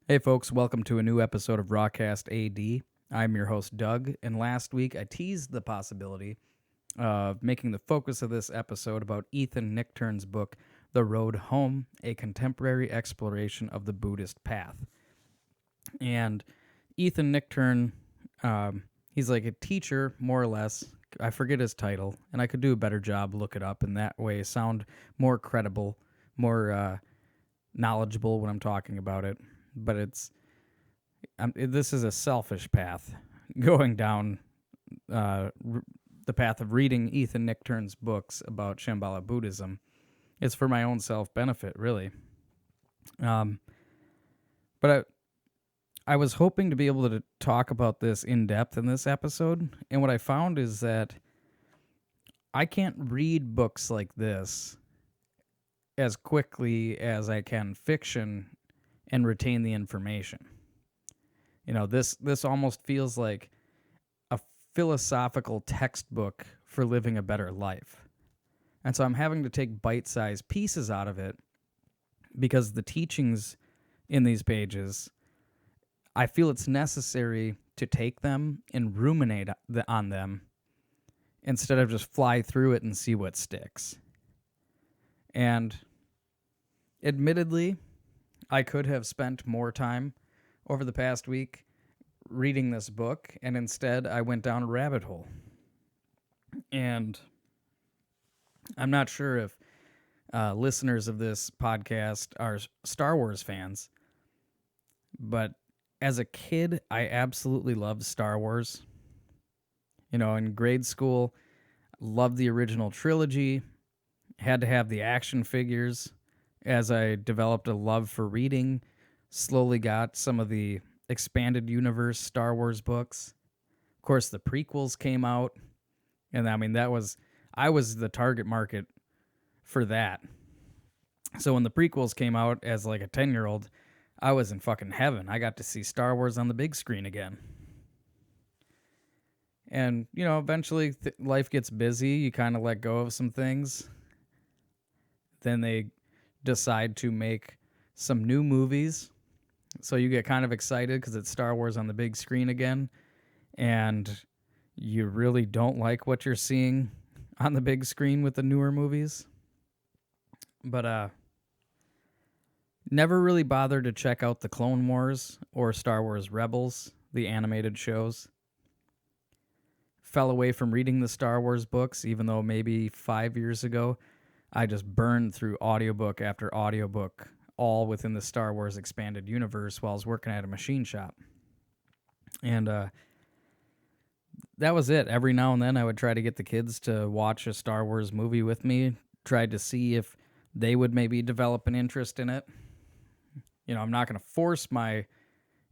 Hey folks, welcome to a new episode of Rawcast AD. I'm your host Doug, and last week I teased the possibility of making the focus of this episode about Ethan Nichtern's book, The Road Home, a contemporary exploration of the Buddhist path. And Ethan Nichtern, he's like a teacher, more or less. I forget his title, and I could do a better job, look it up, and that way sound more credible, more knowledgeable when I'm talking about it. But this is a selfish path, going down the path of reading Ethan Nichtern's books about Shambhala Buddhism. It's for my own self-benefit, really. But I was hoping to be able to talk about this in depth in this episode, and what I found is that I can't read books like this as quickly as I can fiction and retain the information. This almost feels like a philosophical textbook for living a better life. And so I'm having to take bite-sized pieces out of it because the teachings in these pages, I feel it's necessary to take them and ruminate on them instead of just fly through it and see what sticks. And admittedly, I could have spent more time over the past week reading this book, and instead I went down a rabbit hole. And I'm not sure if listeners of this podcast are Star Wars fans, but as a kid, I absolutely loved Star Wars. In grade school, loved the original trilogy, had to have the action figures. As I developed a love for reading, slowly got some of the expanded universe Star Wars books. Of course, the prequels came out, and I was the target market for that. So when the prequels came out as like a 10-year-old, I was in fucking heaven. I got to see Star Wars on the big screen again. And, eventually life gets busy. You kind of let go of some things. Then they decide to make some new movies. So you get kind of excited because it's Star Wars on the big screen again. And you really don't like what you're seeing on the big screen with the newer movies. But never really bothered to check out the Clone Wars or Star Wars Rebels, the animated shows. Fell away from reading the Star Wars books, even though maybe 5 years ago I just burned through audiobook after audiobook, all within the Star Wars expanded universe while I was working at a machine shop. And that was it. Every now and then I would try to get the kids to watch a Star Wars movie with me, tried to see if they would maybe develop an interest in it. I'm not going to force my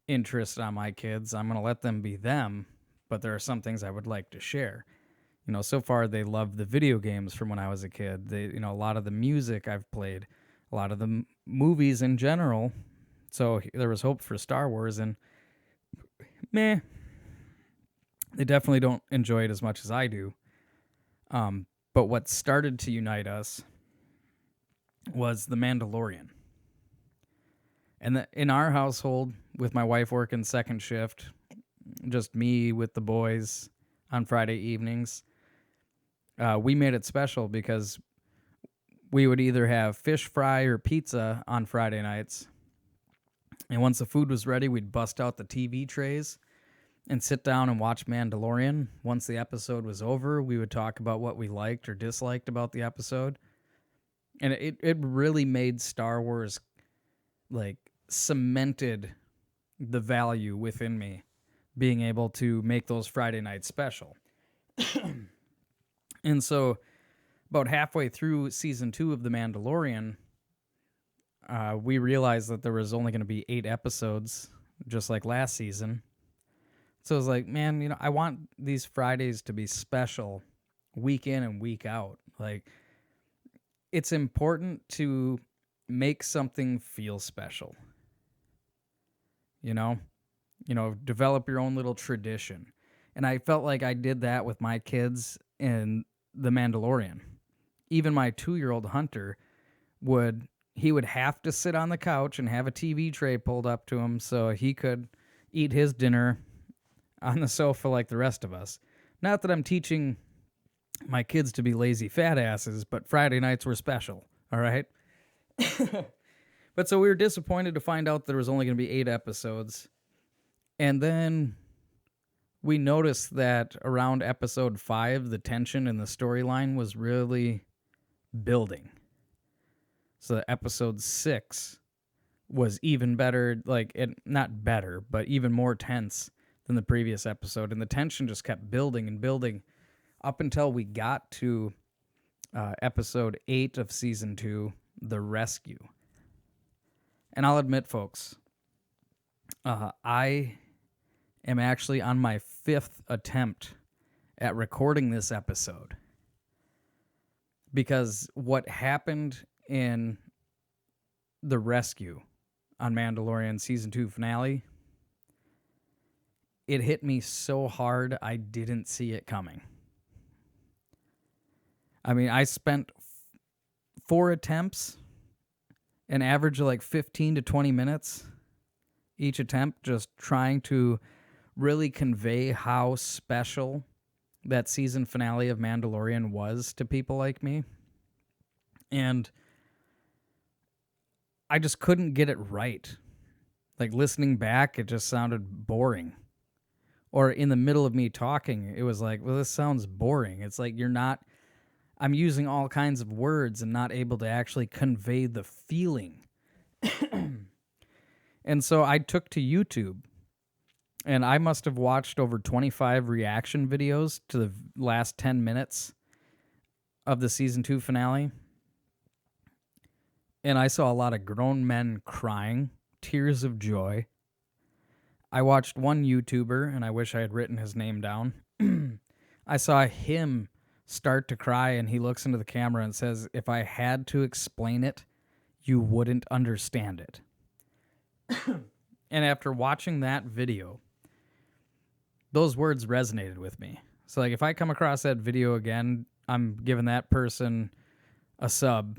interest on my kids. I'm going to let them be them, but there are some things I would like to share. So far they love the video games from when I was a kid. They, a lot of the music I've played, a lot of the movies in general. So there was hope for Star Wars, and meh, they definitely don't enjoy it as much as I do. But what started to unite us was The Mandalorian. And in our household, with my wife working second shift, just me with the boys on Friday evenings, we made it special because we would either have fish fry or pizza on Friday nights. And once the food was ready, we'd bust out the TV trays and sit down and watch Mandalorian. Once the episode was over, we would talk about what we liked or disliked about the episode. And it really made Star Wars, cemented the value within me, being able to make those Friday nights special. And so about halfway through season 2 of The Mandalorian, we realized that there was only going to be 8 episodes, just like last season. So I was like, man, I want these Fridays to be special week in and week out. It's important to make something feel special. Develop your own little tradition. And I felt like I did that with my kids in The Mandalorian. Even my 2-year-old Hunter would he would have to sit on the couch and have a TV tray pulled up to him so he could eat his dinner on the sofa like the rest of us. Not that I'm teaching my kids to be lazy fat asses, but Friday nights were special, all right? But so we were disappointed to find out there was only going to be 8 episodes. And then we noticed that around episode 5, the tension in the storyline was really building. So episode 6 was even better, not better, but even more tense than the previous episode. And the tension just kept building and building up until we got to episode 8 of season 2, The Rescue. And I'll admit, folks, I am actually on my 5th attempt at recording this episode. Because what happened in The Rescue on Mandalorian season 2 finale, it hit me so hard I didn't see it coming. I mean, I spent 4 attempts, an average of like 15 to 20 minutes each attempt, just trying to really convey how special that season finale of Mandalorian was to people like me. And I just couldn't get it right. Like, listening back, it just sounded boring. Or in the middle of me talking, it was like, well, this sounds boring. It's like I'm using all kinds of words and not able to actually convey the feeling. And so I took to YouTube, and I must have watched over 25 reaction videos to the last 10 minutes of the season 2 finale. And I saw a lot of grown men crying, tears of joy. I watched one YouTuber, and I wish I had written his name down. I saw him start to cry, and he looks into the camera and says, "If I had to explain it, you wouldn't understand it." And after watching that video, those words resonated with me. So, like, if I come across that video again, I'm giving that person a sub,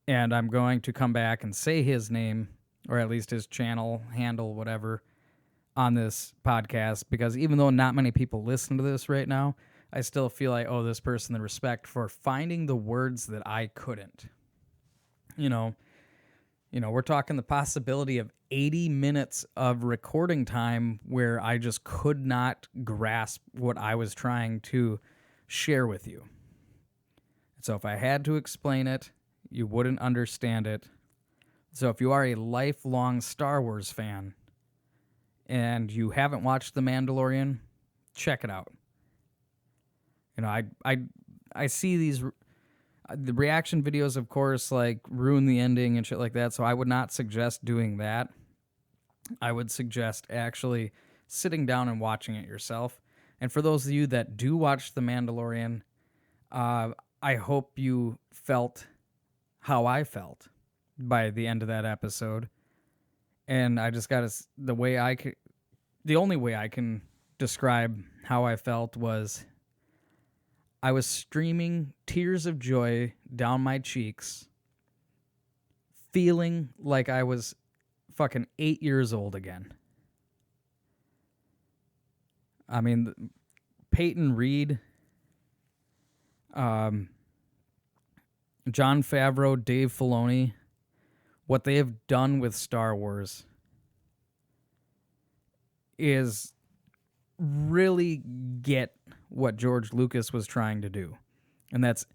and I'm going to come back and say his name, or at least his channel handle, whatever, on this podcast, because even though not many people listen to this right now, I still feel I owe this person the respect for finding the words that I couldn't. You know, we're talking the possibility of 80 minutes of recording time where I just could not grasp what I was trying to share with you. So if I had to explain it, you wouldn't understand it. So if you are a lifelong Star Wars fan and you haven't watched The Mandalorian, check it out. You know, I see these the reaction videos, of course, like, ruin the ending and shit like that, so I would not suggest doing that. I would suggest actually sitting down and watching it yourself. And for those of you that do watch The Mandalorian, I hope you felt how I felt by the end of that episode. And I just got the only way I can describe how I felt was I was streaming tears of joy down my cheeks, feeling like I was fucking 8 years old again. I mean, Peyton Reed, Jon Favreau, Dave Filoni, what they have done with Star Wars is really get what George Lucas was trying to do. And that's,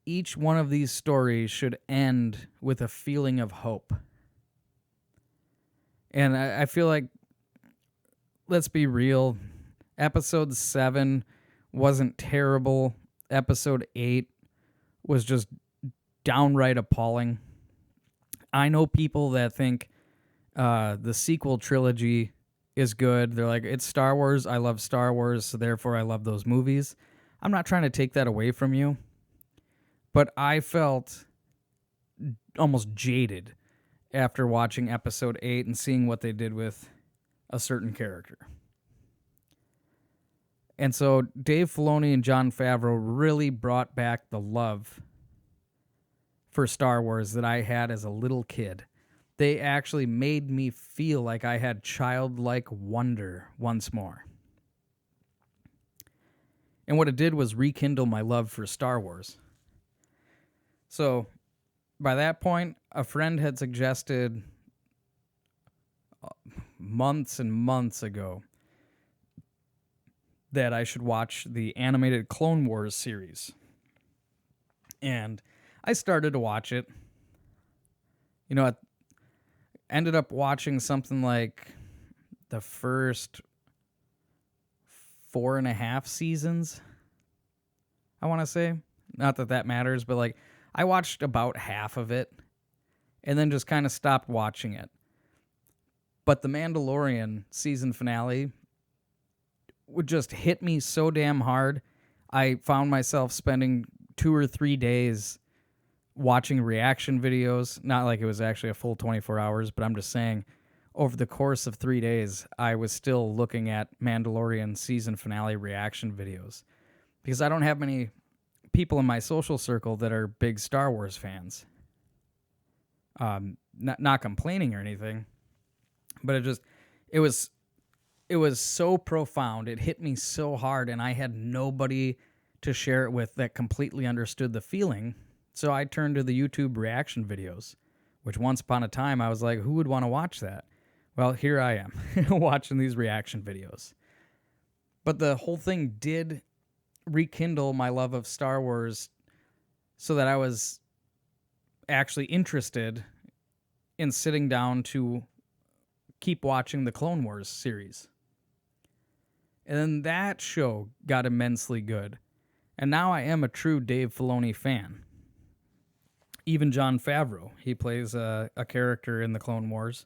each one of these stories should end with a feeling of hope. And I feel like, let's be real, episode 7 wasn't terrible. Episode 8 was just downright appalling. I know people that think the sequel trilogy is good. They're like, it's Star Wars, I love Star Wars, so therefore I love those movies. I'm not trying to take that away from you, but I felt almost jaded after watching episode 8 and seeing what they did with a certain character. And so Dave Filoni and Jon Favreau really brought back the love for Star Wars that I had as a little kid. They actually made me feel like I had childlike wonder once more. And what it did was rekindle my love for Star Wars. So, by that point, a friend had suggested months and months ago that I should watch the animated Clone Wars series. And I started to watch it. You know, I ended up watching something like the first 4.5 seasons, I want to say. Not that that matters, but like I watched about half of it and then just kind of stopped watching it. But the Mandalorian season finale would just hit me so damn hard. I found myself spending 2 or 3 days watching reaction videos. Not like it was actually a full 24 hours, but I'm just saying over the course of 3 days, I was still looking at Mandalorian season finale reaction videos because I don't have many people in my social circle that are big Star Wars fans. Not complaining or anything, but it was so profound. It hit me so hard, and I had nobody to share it with that completely understood the feeling. So I turned to the YouTube reaction videos, which once upon a time I was like, who would want to watch that? Well, here I am watching these reaction videos. But the whole thing did rekindle my love of Star Wars so that I was actually interested in sitting down to keep watching the Clone Wars series. And then that show got immensely good. And now I am a true Dave Filoni fan. Even Jon Favreau, he plays a character in the Clone Wars.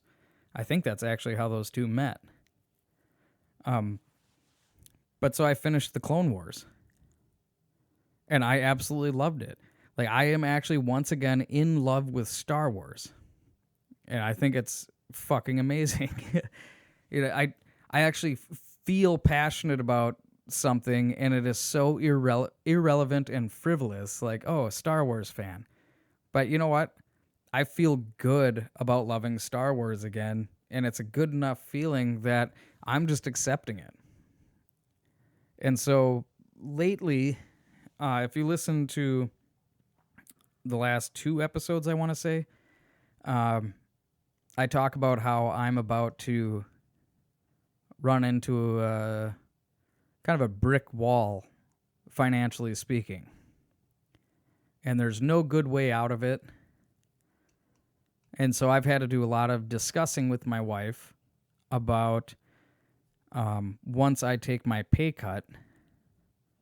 I think that's actually how those two met. But so I finished the Clone Wars. And I absolutely loved it. Like, I am actually once again in love with Star Wars. And I think it's fucking amazing. I actually feel passionate about something, and it is so irrelevant and frivolous. Like, oh, a Star Wars fan. But you know what? I feel good about loving Star Wars again, and it's a good enough feeling that I'm just accepting it. And so lately, if you listen to the last 2 episodes, I want to say, I talk about how I'm about to run into a kind of a brick wall, financially speaking. And there's no good way out of it. And so I've had to do a lot of discussing with my wife about once I take my pay cut,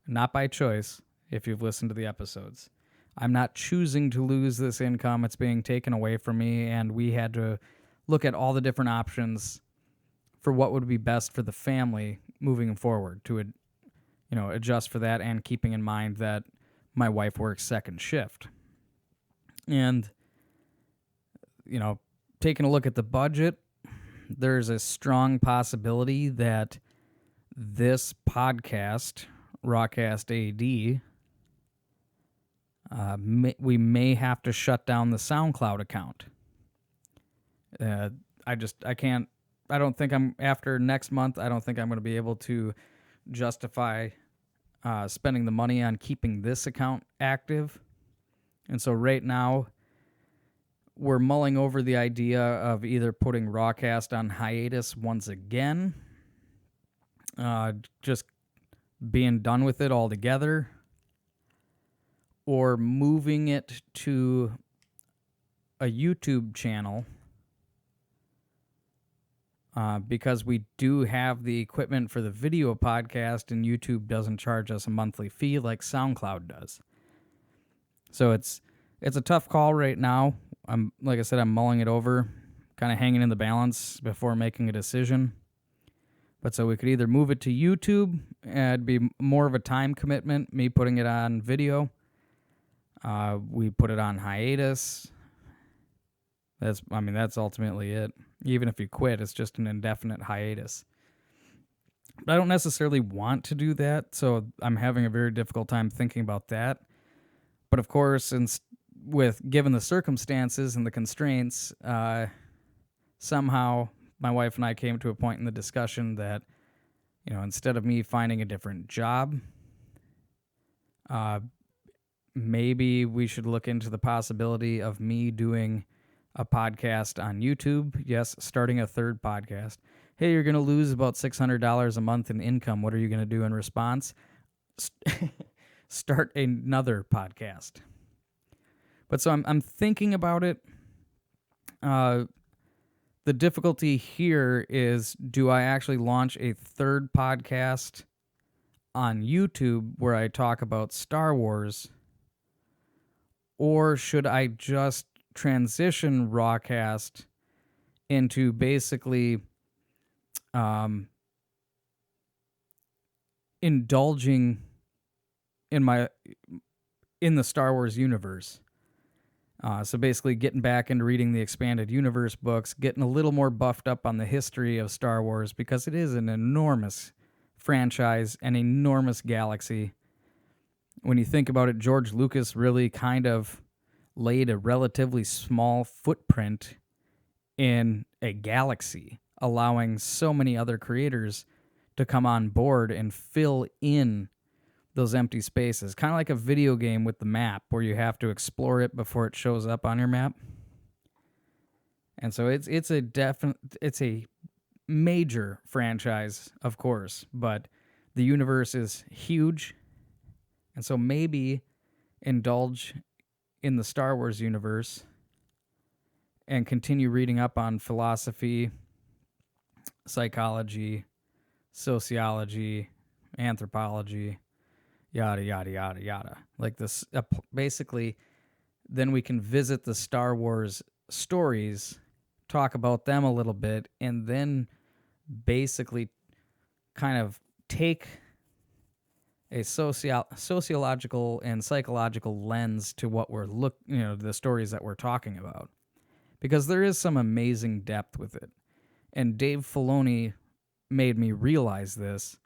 not by choice, if you've listened to the episodes. I'm not choosing to lose this income. It's being taken away from me, and we had to look at all the different options for what would be best for the family moving forward to adjust for that, and keeping in mind that my wife works second shift. And taking a look at the budget, there's a strong possibility that this podcast, Rawcast AD, we may have to shut down the SoundCloud account. After next month, I don't think I'm going to be able to justify spending the money on keeping this account active. And so right now, we're mulling over the idea of either putting Rawcast on hiatus once again, just being done with it altogether, or moving it to a YouTube channel, because we do have the equipment for the video podcast, and YouTube doesn't charge us a monthly fee like SoundCloud does. So it's a tough call right now. Like I said, I'm mulling it over, kind of hanging in the balance before making a decision. But so we could either move it to YouTube, and it'd be more of a time commitment, me putting it on video. We put it on hiatus. That's ultimately it. Even if you quit, it's just an indefinite hiatus. But I don't necessarily want to do that, so I'm having a very difficult time thinking about that. But of course, with given the circumstances and the constraints, somehow my wife and I came to a point in the discussion that, instead of me finding a different job, maybe we should look into the possibility of me doing a podcast on YouTube. Yes, starting a third podcast. Hey, you're going to lose about $600 a month in income. What are you going to do in response? Start another podcast. But so I'm thinking about it. The difficulty here is, do I actually launch a third podcast on YouTube where I talk about Star Wars? Or should I just transition Rawcast into basically indulging in the Star Wars universe? So basically getting back into reading the expanded universe books, getting a little more buffed up on the history of Star Wars, because it is an enormous franchise, an enormous galaxy. When you think about it, George Lucas really kind of laid a relatively small footprint in a galaxy, allowing so many other creators to come on board and fill in those empty spaces. Kind of like a video game with the map where you have to explore it before it shows up on your map. And so it's a major franchise, of course, but the universe is huge. And so maybe indulge in the Star Wars universe and continue reading up on philosophy, psychology, sociology, anthropology, yada, yada, yada, yada. Like this, basically, then we can visit the Star Wars stories, talk about them a little bit, and then basically kind of take a sociological and psychological lens to what we're the stories that we're talking about, because there is some amazing depth with it. And Dave Filoni made me realize this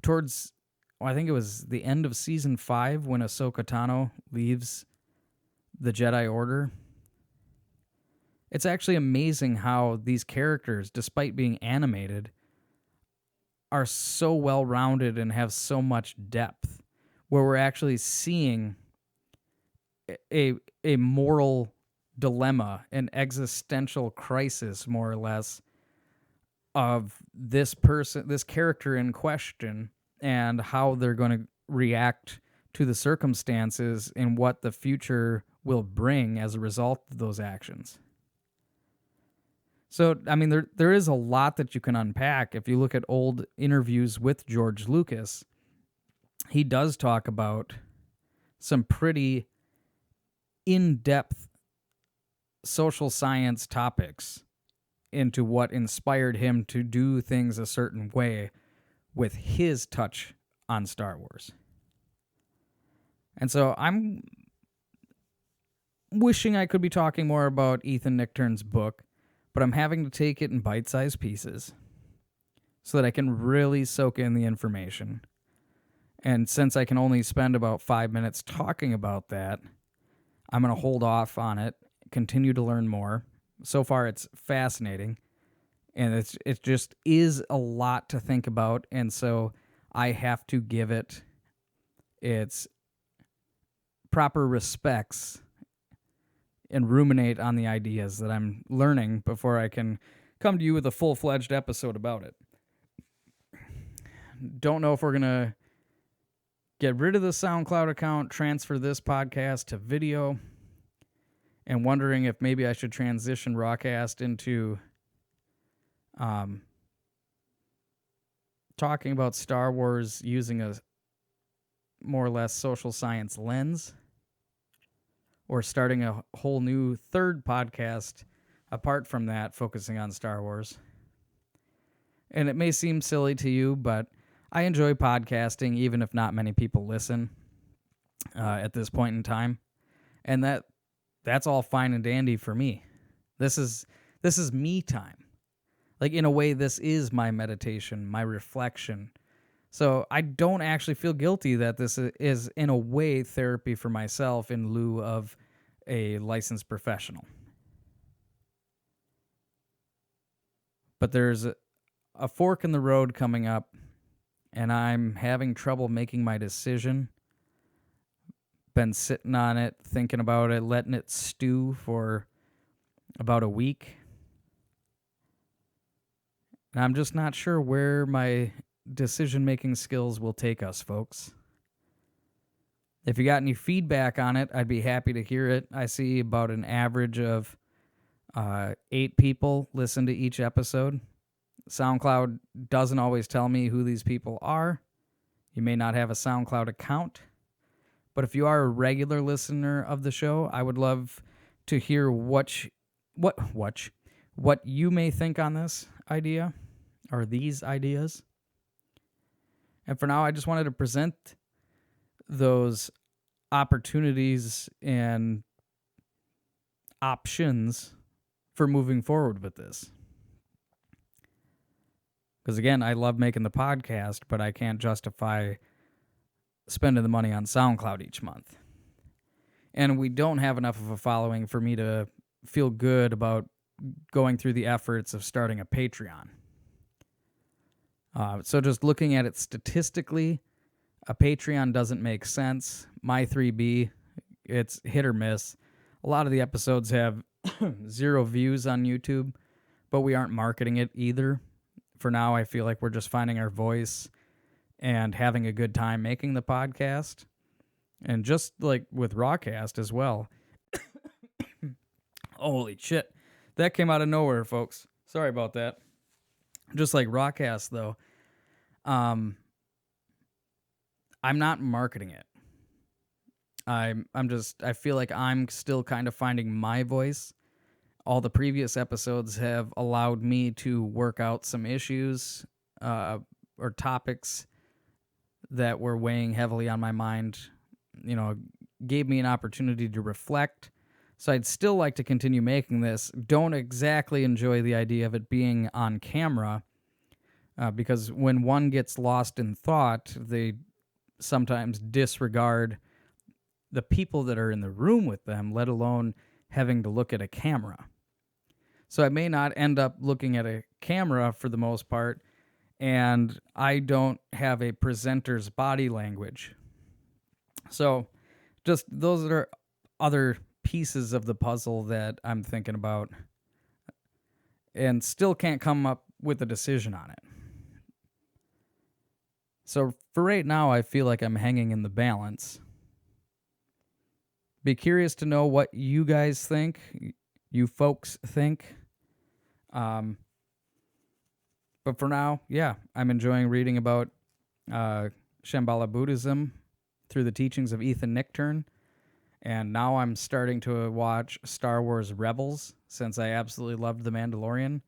towards, I think it was the end of season 5 when Ahsoka Tano leaves the Jedi Order. It's actually amazing how these characters, despite being animated, are so well-rounded and have so much depth, where we're actually seeing a moral dilemma, an existential crisis, more or less, of this character in question, and how they're going to react to the circumstances and what the future will bring as a result of those actions. So, I mean, there is a lot that you can unpack. If you look at old interviews with George Lucas, he does talk about some pretty in-depth social science topics into what inspired him to do things a certain way with his touch on Star Wars. And so I'm wishing I could be talking more about Ethan Nichtern's book, but I'm having to take it in bite-sized pieces so that I can really soak in the information. And since I can only spend about 5 minutes talking about that, I'm going to hold off on it, continue to learn more. So far, it's fascinating, and it just is a lot to think about, and so I have to give it its proper respects and ruminate on the ideas that I'm learning before I can come to you with a full-fledged episode about it. Don't know if we're going to get rid of the SoundCloud account, transfer this podcast to video, and wondering if maybe I should transition Rawcast into talking about Star Wars using a more or less social science lens, or starting a whole new third podcast apart from that, focusing on Star Wars. And it may seem silly to you, but I enjoy podcasting, even if not many people listen at this point in time. And that's all fine and dandy for me. This is me time. Like, in a way, this is my meditation, my reflection, So I don't actually feel guilty that this is in a way therapy for myself in lieu of a licensed professional. But there's a fork in the road coming up, and I'm having trouble making my decision. Been sitting on it, thinking about it, letting it stew for about a week. And I'm just not sure where my decision-making skills will take us, folks. If you got any feedback on it, I'd be happy to hear it. I see about an average of 8 people listen to each episode. SoundCloud doesn't always tell me who these people are. You may not have a SoundCloud account. But if you are a regular listener of the show, I would love to hear what you may think on this idea or these ideas. And for now, I just wanted to present those opportunities and options for moving forward with this. Because again, I love making the podcast, but I can't justify spending the money on SoundCloud each month. And we don't have enough of a following for me to feel good about going through the efforts of starting a Patreon. So just looking at it statistically, a Patreon doesn't make sense. My 3B, it's hit or miss. A lot of the episodes have 0 views on YouTube, but we aren't marketing it either. For now, I feel like we're just finding our voice and having a good time making the podcast. And just like with Rawcast as well. Holy shit. That came out of nowhere, folks. Sorry about that. Just like Rawcast, though, I'm not marketing it. I feel like I'm still kind of finding my voice. All the previous episodes have allowed me to work out some issues or topics that were weighing heavily on my mind. You know, gave me an opportunity to reflect. So I'd still like to continue making this. Don't exactly enjoy the idea of it being on camera because when one gets lost in thought, they sometimes disregard the people that are in the room with them, let alone having to look at a camera. So I may not end up looking at a camera for the most part, and I don't have a presenter's body language. So just those are other pieces of the puzzle that I'm thinking about and still can't come up with a decision on it. So for right now, I feel like I'm hanging in the balance. Be curious to know what you guys think, you folks think. But for now, yeah, I'm enjoying reading about Shambhala Buddhism through the teachings of Ethan Nichtern. And now I'm starting to watch Star Wars Rebels since I absolutely loved The Mandalorian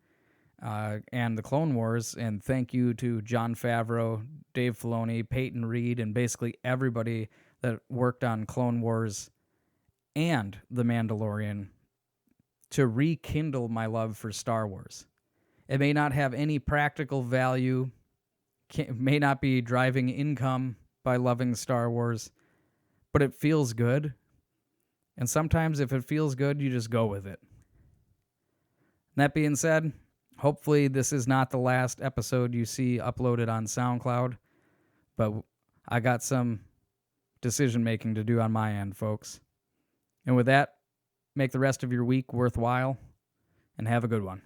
and the Clone Wars. And thank you to Jon Favreau, Dave Filoni, Peyton Reed, and basically everybody that worked on Clone Wars and The Mandalorian to rekindle my love for Star Wars. It may not have any practical value, may not be driving income by loving Star Wars, but it feels good. And sometimes if it feels good, you just go with it. That being said, hopefully this is not the last episode you see uploaded on SoundCloud, but I got some decision making to do on my end, folks. And with that, make the rest of your week worthwhile and have a good one.